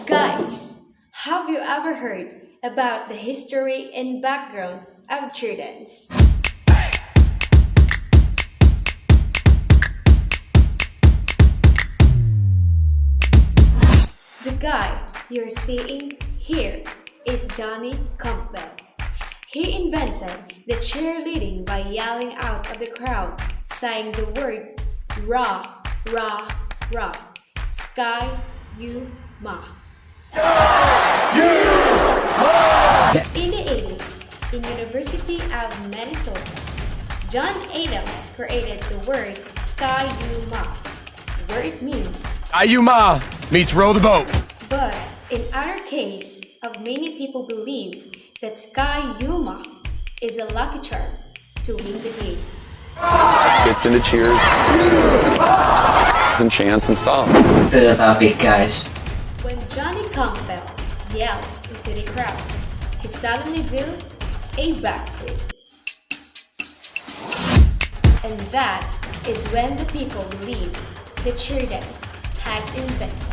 Guys, have you ever heard about the history and background of cheer dance? The guy you're seeing here is Johnny Campbell. He invented the cheerleading by yelling out of the crowd, saying the word "Ra, Ra, Ra, Sky, You, Ma." In the 80s, in University of Minnesota, John Adams created the word "Sky, You, Ma," where it means Ayuma meets row the boat. but in other case of many people believe that Sky Yuma is a lucky charm to win the game. Gets into cheers and chants and songs. To the topic, guys. When Johnny Campbell yells into the crowd, he suddenly do a backflip. And that is when the people believe the cheer dance has invented.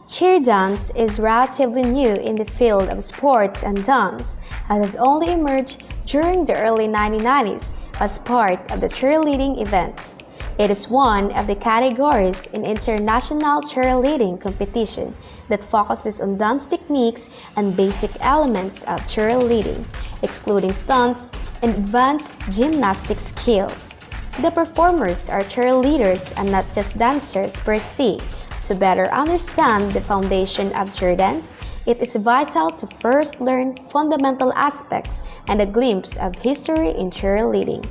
Cheer dance is relatively new in the field of sports and dance, and has only emerged during the early 1990s as part of the cheerleading events. It is one of the categories in international cheerleading competition that focuses on dance techniques and basic elements of cheerleading, excluding stunts and advanced gymnastic skills. The performers are cheerleaders and not just dancers per se. To better understand the foundation of cheer dance, it is vital to first learn fundamental aspects and a glimpse of history in cheerleading.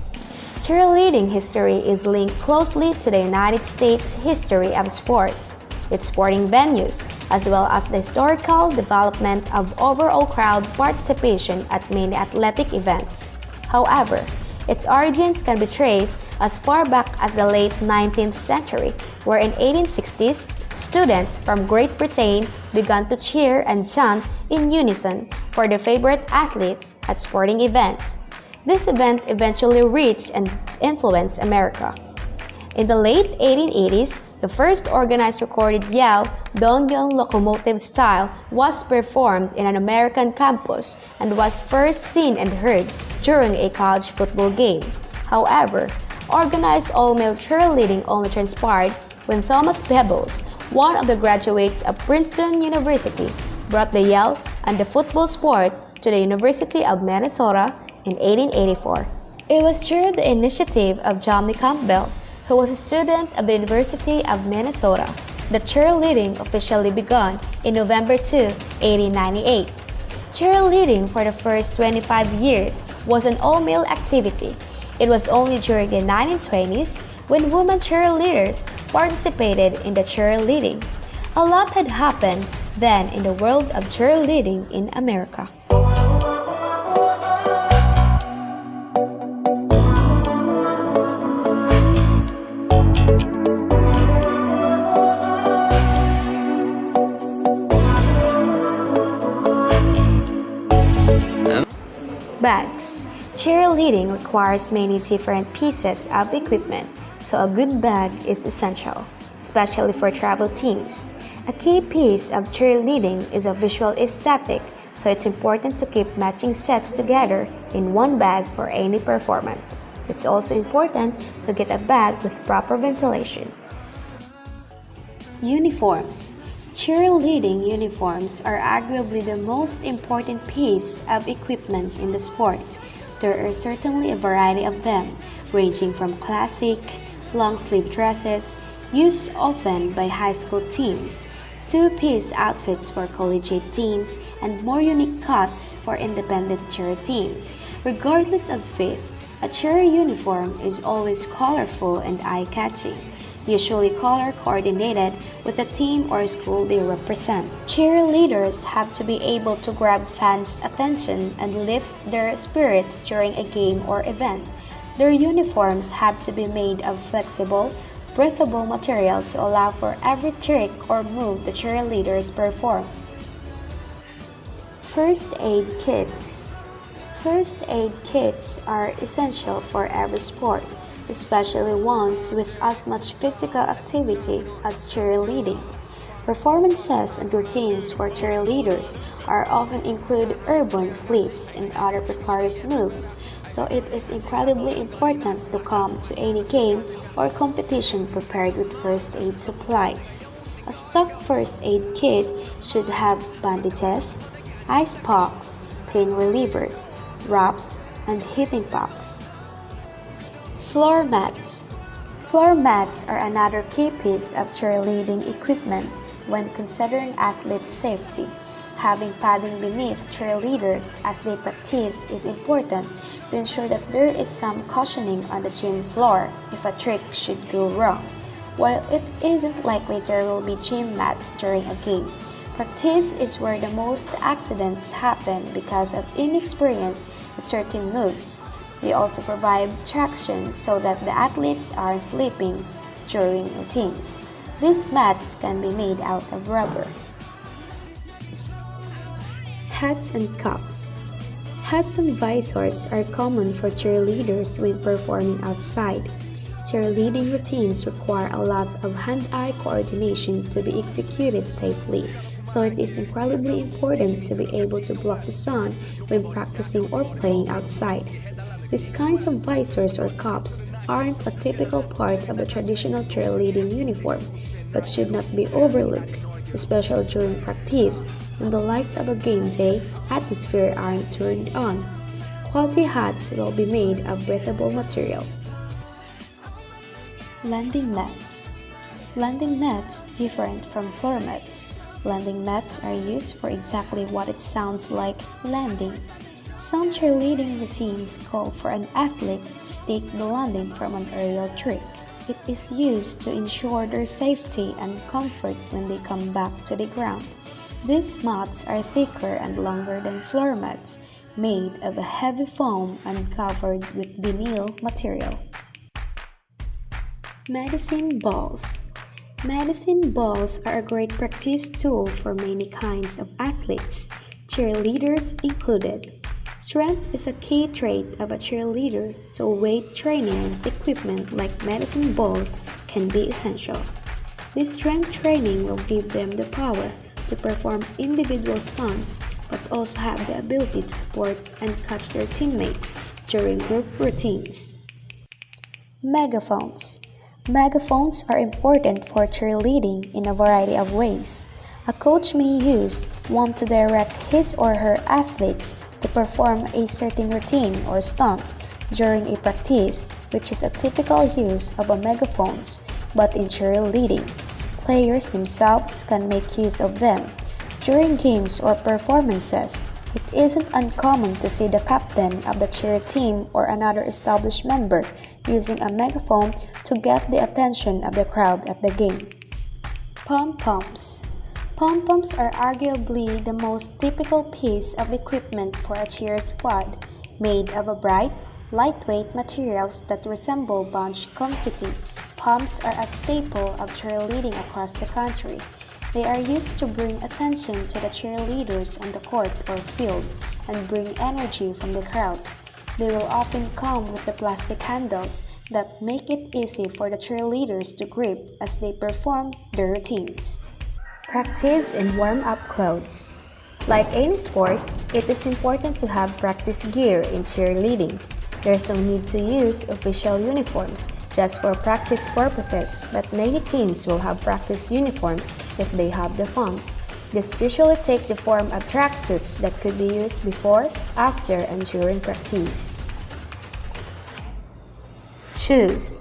Cheerleading history is linked closely to the United States history of sports, its sporting venues, as well as the historical development of overall crowd participation at many athletic events. However, its origins can be traced as far back as the late 19th century, where in 1860s, students from Great Britain began to cheer and chant in unison for their favorite athletes at sporting events. This event eventually reached and influenced America. In the late 1880s, the first organized recorded yell, Don Young locomotive style, was performed in an American campus and was first seen and heard during a college football game. However, organized all-male cheerleading only transpired when Thomas Pebbles, one of the graduates of Princeton University, brought the yell and the football sport to the University of Minnesota in 1884. It was through the initiative of Johnny Campbell, who was a student of the University of Minnesota, that cheerleading officially began in November 2, 1898. Cheerleading for the first 25 years was an all-male activity. It was only during the 1920s when women cheerleaders participated in the cheerleading. A lot had happened then in the world of cheerleading in America. Bags. Cheerleading requires many different pieces of equipment, so a good bag is essential, especially for travel teams. A key piece of cheerleading is a visual aesthetic, so it's important to keep matching sets together in one bag for any performance. It's also important to get a bag with proper ventilation. Uniforms. Cheerleading uniforms are arguably the most important piece of equipment in the sport. There are certainly a variety of them, ranging from classic, long-sleeve dresses, used often by high school teams, two-piece outfits for collegiate teams, and more unique cuts for independent cheer teams. Regardless of fit, a cheer uniform is always colorful and eye-catching, usually color-coordinated with the team or school they represent. Cheerleaders have to be able to grab fans' attention and lift their spirits during a game or event. Their uniforms have to be made of flexible, breathable material to allow for every trick or move the cheerleaders perform. First aid kits. First aid kits are essential for every sport, especially ones with as much physical activity as cheerleading. Performances and routines for cheerleaders are often include urban flips and other precarious moves, so it is incredibly important to come to any game or competition prepared with first aid supplies. A stock first aid kit should have bandages, ice packs, pain relievers, wraps, and heating packs. Floor mats. Floor mats are another key piece of cheerleading equipment when considering athlete safety. Having padding beneath cheerleaders as they practice is important to ensure that there is some cushioning on the gym floor if a trick should go wrong. While it isn't likely there will be gym mats during a game, practice is where the most accidents happen because of inexperience with certain moves. They also provide traction so that the athletes aren't slipping during routines. These mats can be made out of rubber. Hats and cups. Hats and visors are common for cheerleaders when performing outside. Cheerleading routines require a lot of hand-eye coordination to be executed safely, so it is incredibly important to be able to block the sun when practicing or playing outside. These kinds of visors or cups aren't a typical part of the traditional cheerleading uniform, but should not be overlooked, especially during practice when the lights of a game day atmosphere aren't turned on. Quality hats will be made of breathable material. Landing mats. Landing mats different from floor mats. Landing mats are used for exactly what it sounds like, landing. Some cheerleading routines call for an athlete to stick the landing from an aerial trick. It is used to ensure their safety and comfort when they come back to the ground. These mats are thicker and longer than floor mats, made of a heavy foam and covered with vinyl material. Medicine balls. Medicine balls are a great practice tool for many kinds of athletes, cheerleaders included. Strength is a key trait of a cheerleader, so weight training and equipment like medicine balls can be essential. This strength training will give them the power to perform individual stunts, but also have the ability to support and catch their teammates during group routines. Megaphones. Megaphones are important for cheerleading in a variety of ways. A coach may use one to direct his or her athletes to perform a certain routine or stunt during a practice, which is a typical use of a megaphones, but in cheerleading, players themselves can make use of them. During games or performances, it isn't uncommon to see the captain of the cheer team or another established member using a megaphone to get the attention of the crowd at the game. Pom-poms. Pom-poms are arguably the most typical piece of equipment for a cheer squad, made of a bright, lightweight materials that resemble bunch confetti. Poms are a staple of cheerleading across the country. They are used to bring attention to the cheerleaders on the court or field and bring energy from the crowd. They will often come with the plastic handles that make it easy for the cheerleaders to grip as they perform their routines. Practice and warm-up clothes. Like any sport, it is important to have practice gear in cheerleading. There's no need to use official uniforms just for practice purposes, but many teams will have practice uniforms if they have the funds. These usually take the form of tracksuits that could be used before, after, and during practice. Shoes.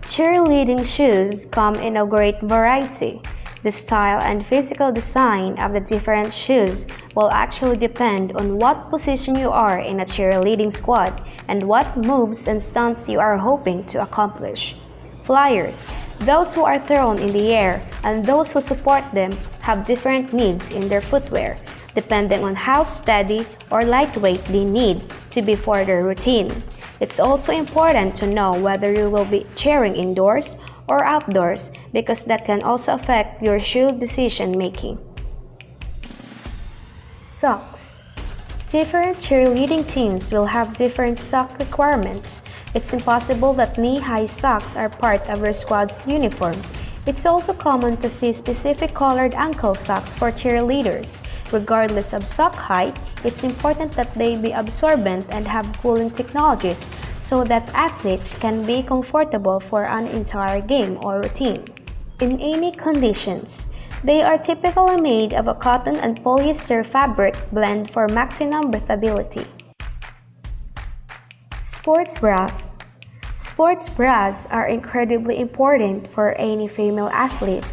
Cheerleading shoes come in a great variety. The style and physical design of the different shoes will actually depend on what position you are in a cheerleading squad and what moves and stunts you are hoping to accomplish. Flyers, those who are thrown in the air, and those who support them have different needs in their footwear, depending on how steady or lightweight they need to be for their routine. It's also important to know whether you will be cheering indoors or outdoors because that can also affect your shoe decision making. Socks. Different cheerleading teams will have different sock requirements. It's impossible that knee-high socks are part of your squad's uniform. It's also common to see specific colored ankle socks for cheerleaders. Regardless of sock height, it's important that they be absorbent and have cooling technologies so that athletes can be comfortable for an entire game or routine. In any conditions, they are typically made of a cotton and polyester fabric blend for maximum breathability. Sports bras. Sports bras are incredibly important for any female athlete.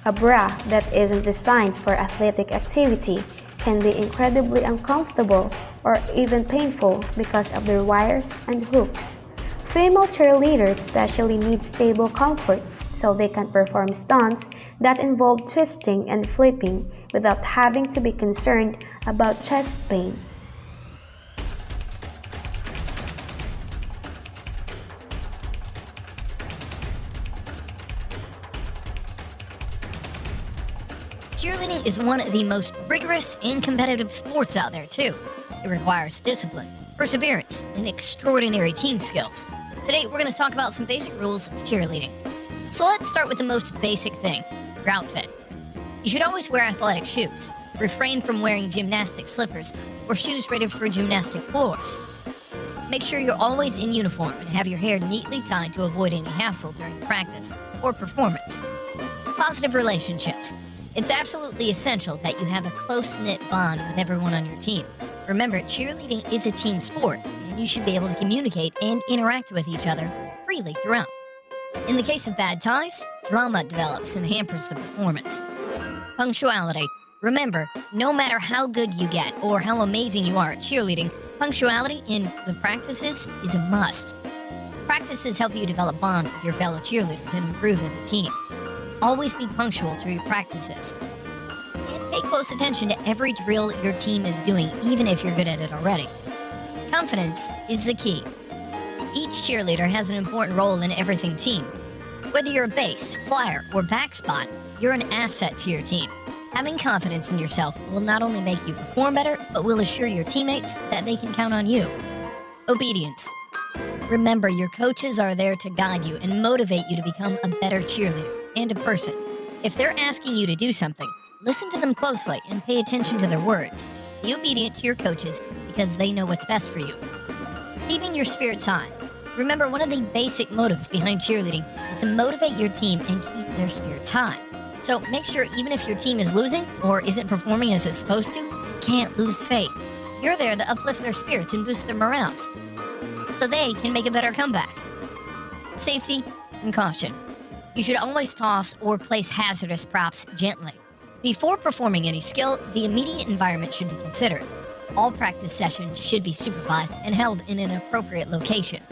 A bra that isn't designed for athletic activity can be incredibly uncomfortable or even painful because of their wires and hooks. Female cheerleaders especially need stable comfort so they can perform stunts that involve twisting and flipping without having to be concerned about chest pain. Cheerleading is one of the most rigorous and competitive sports out there, too. It requires discipline, perseverance, and extraordinary team skills. Today, we're going to talk about some basic rules of cheerleading. So let's start with the most basic thing, your outfit. You should always wear athletic shoes. Refrain from wearing gymnastic slippers or shoes rated for gymnastic floors. Make sure you're always in uniform and have your hair neatly tied to avoid any hassle during practice or performance. Positive relationships. It's absolutely essential that you have a close-knit bond with everyone on your team. Remember, cheerleading is a team sport, and you should be able to communicate and interact with each other freely throughout. In the case of bad ties, drama develops and hampers the performance. Punctuality. Remember, no matter how good you get or how amazing you are at cheerleading, punctuality in the practices is a must. Practices help you develop bonds with your fellow cheerleaders and improve as a team. Always be punctual to your practices. And pay close attention to every drill your team is doing, even if you're good at it already. Confidence is the key. Each cheerleader has an important role in everything team. Whether you're a base, flyer, or back spot, you're an asset to your team. Having confidence in yourself will not only make you perform better, but will assure your teammates that they can count on you. Obedience. Remember, your coaches are there to guide you and motivate you to become a better cheerleader and a person. If they're asking you to do something, listen to them closely and pay attention to their words. Be obedient to your coaches because they know what's best for you. Keeping your spirits high. Remember, one of the basic motives behind cheerleading is to motivate your team and keep their spirits high. So make sure even if your team is losing or isn't performing as it's supposed to, you can't lose faith. You're there to uplift their spirits and boost their morales so they can make a better comeback. Safety and caution. You should always toss or place hazardous props gently. Before performing any skill, the immediate environment should be considered. All practice sessions should be supervised and held in an appropriate location.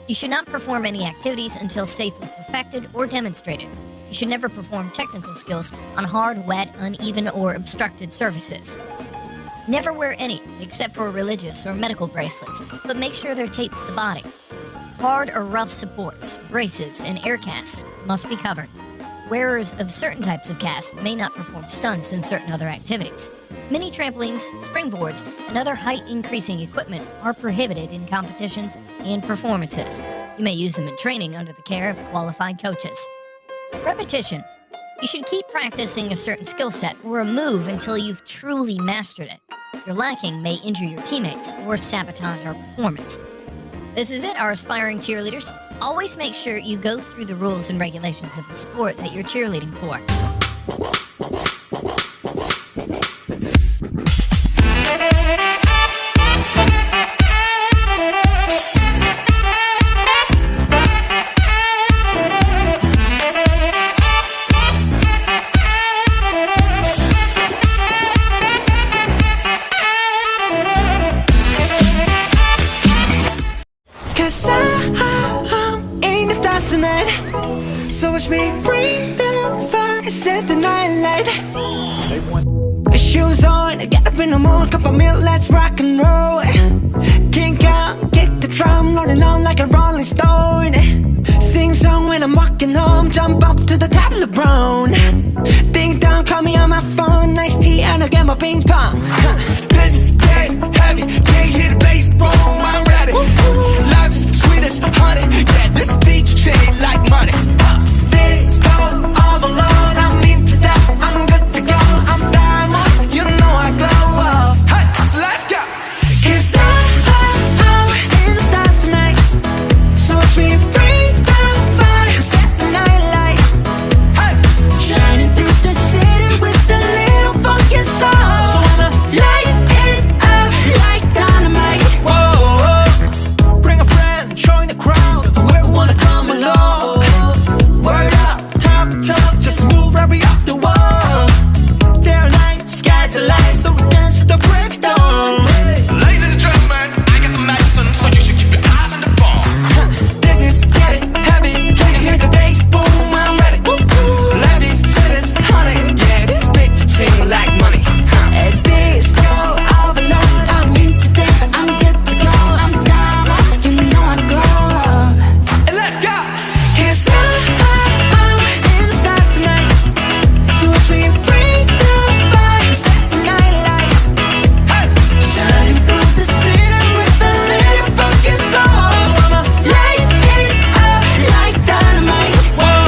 You should not perform any activities until safely perfected or demonstrated. You should never perform technical skills on hard, wet, uneven, or obstructed surfaces. Never wear any, except for religious or medical bracelets, but make sure they're taped to the body. Hard or rough supports, braces, and air casts must be covered. Wearers of certain types of casts may not perform stunts and certain other activities. Mini trampolines, springboards, and other height-increasing equipment are prohibited in competitions and performances. You may use them in training under the care of qualified coaches. Repetition. You should keep practicing a certain skill set or a move until you've truly mastered it. Your lacking may injure your teammates or sabotage our performance. This is it, our aspiring cheerleaders. Always make sure you go through the rules and regulations of the sport that you're cheerleading for. So watch me bring the fire, set the night light. Shoes on, get up in the morning, cup of milk, let's rock and roll. Kink out, get the drum, rolling on like a rolling stone. Sing song when I'm walking home, jump up to the top of the brown. Ding dong, call me on my phone, nice tea and I'll get my ping pong. This is getting heavy, can't hear the bass, boom, I'm ready. Life is sweet as honey, yeah, this beat chain like money. This go all alone, I'm into that, I'm good to go, I'm diamond, you know I glow. Hey, so let's go. 'Cause I'm in the stars tonight, so watch me bring the fire and set the night light. Hey, shining through the city with a little funky soul. So I'ma light it up like dynamite. Whoa, bring a friend, join the crowd, whoever wanna come along. Word up, talk, just move right up the wall. They're like skies are light, so we dance to the breakdown. Ladies and gentlemen, I got the medicine, so you should keep your eyes on the ball. This is getting heavy, can you hear the bass? Boom, I'm ready. Life is sweet as honey, yeah, this big chain like money. And this go all alone, I'm into that, I'm good to go, I'm down, you know I glow. And let's go. 'Cause I'm in the stars tonight, so watch me bring the fire and set the night light. Hey, shining through the city with a little funky soul. So I'ma light it up like dynamite. Whoa,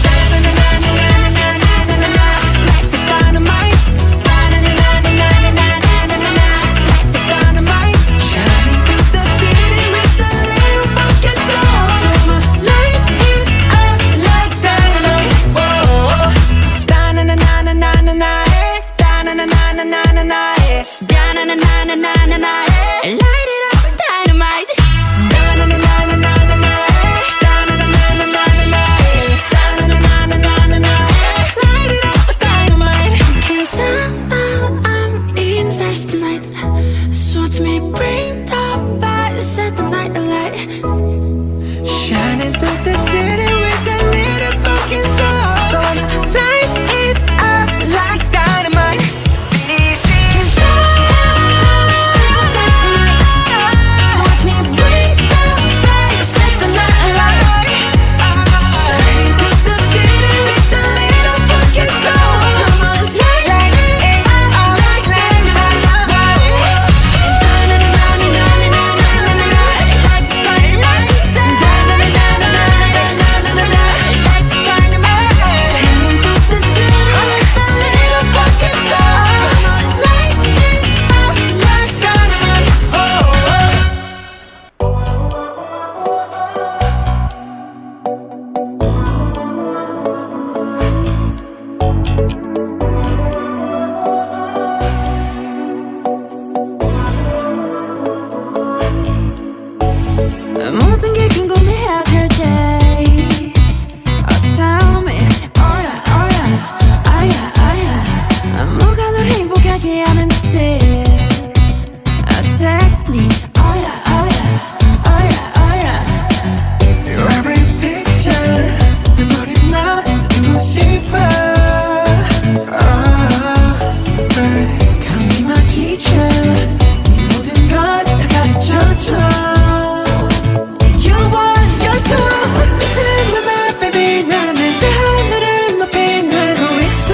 na-na-na-na-na-na-na-na-na-na. Life is dynamite. Na-na-na-na-na-na-na-na-na-na. Life is dynamite. Shining through the city with a little funky soul. So I'ma light it up like dynamite. Whoa, da-na-na-na-na-na-na-na, eh. Da-na-na-na-na-na-na-na, eh. Da-na-na-na-na-na-na, eh. Light it up with dynamite. Da-na-na-na-na-na-na, eh. Da-na-na-na-na-na-na, eh. Da-na-na-na-na-na-na, eh. Light it up with dynamite. 'Cause I'm in the stars tonight, so watch me bring the fire, set the night alight. Shining through the city with a little fucking soul. So I'ma light it up like dynamite. This is so watch me bring the fire, set the night alight. Shining through the city with a little fucking soul. So I'ma light it up like dynamite. 모든 게 궁금해질 때 Tell me, oh yeah, oh yeah, oh yeah, oh yeah. 뭐가 널 행복하게 하는지 Text me, oh yeah, oh yeah, oh yeah, oh yeah. Your every picture 내 머리만 두고 싶어. Come be my teacher, 네 모든 걸 다 가르쳐줘. You want, you do. Listen to my baby, 나는 저 하늘을 높이 날고 있어.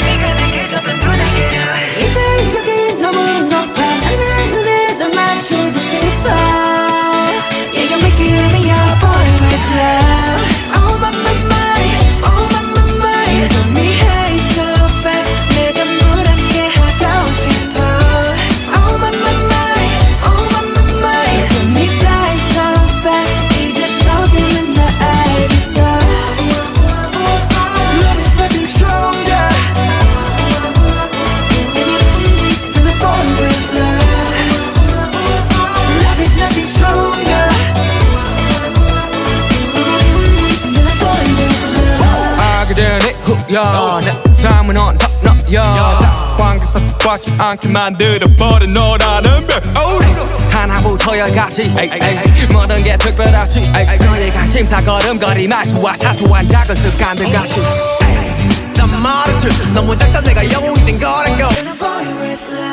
네가 내게 줬던 눈에게 이제 여기 너무 높아. 나는 눈에 널 맞추고 싶어. Yeah, you make me your boy with love. Oh my my my, oh my my my. You got me high so fast. 내 전부 함께 하고 싶어. Oh my my my, oh my my my. You got me fly so fast. 이제 조금은 더 알겠어. Love is nothing stronger. Than a boy with love. Love is nothing stronger. Than a boy with love. 알게 되니 후야 내 삶은 언덕너야 상관계사 습관치 않게 만들어버린 너라는 별 하나부터 열까지 모든 게 특별하지 너의 관심사 걸음걸이 말투와 사소한 작은 습관들 같이 난 말했지 너무 작다 내가 영웅이 된 거라고 Than a boy with love.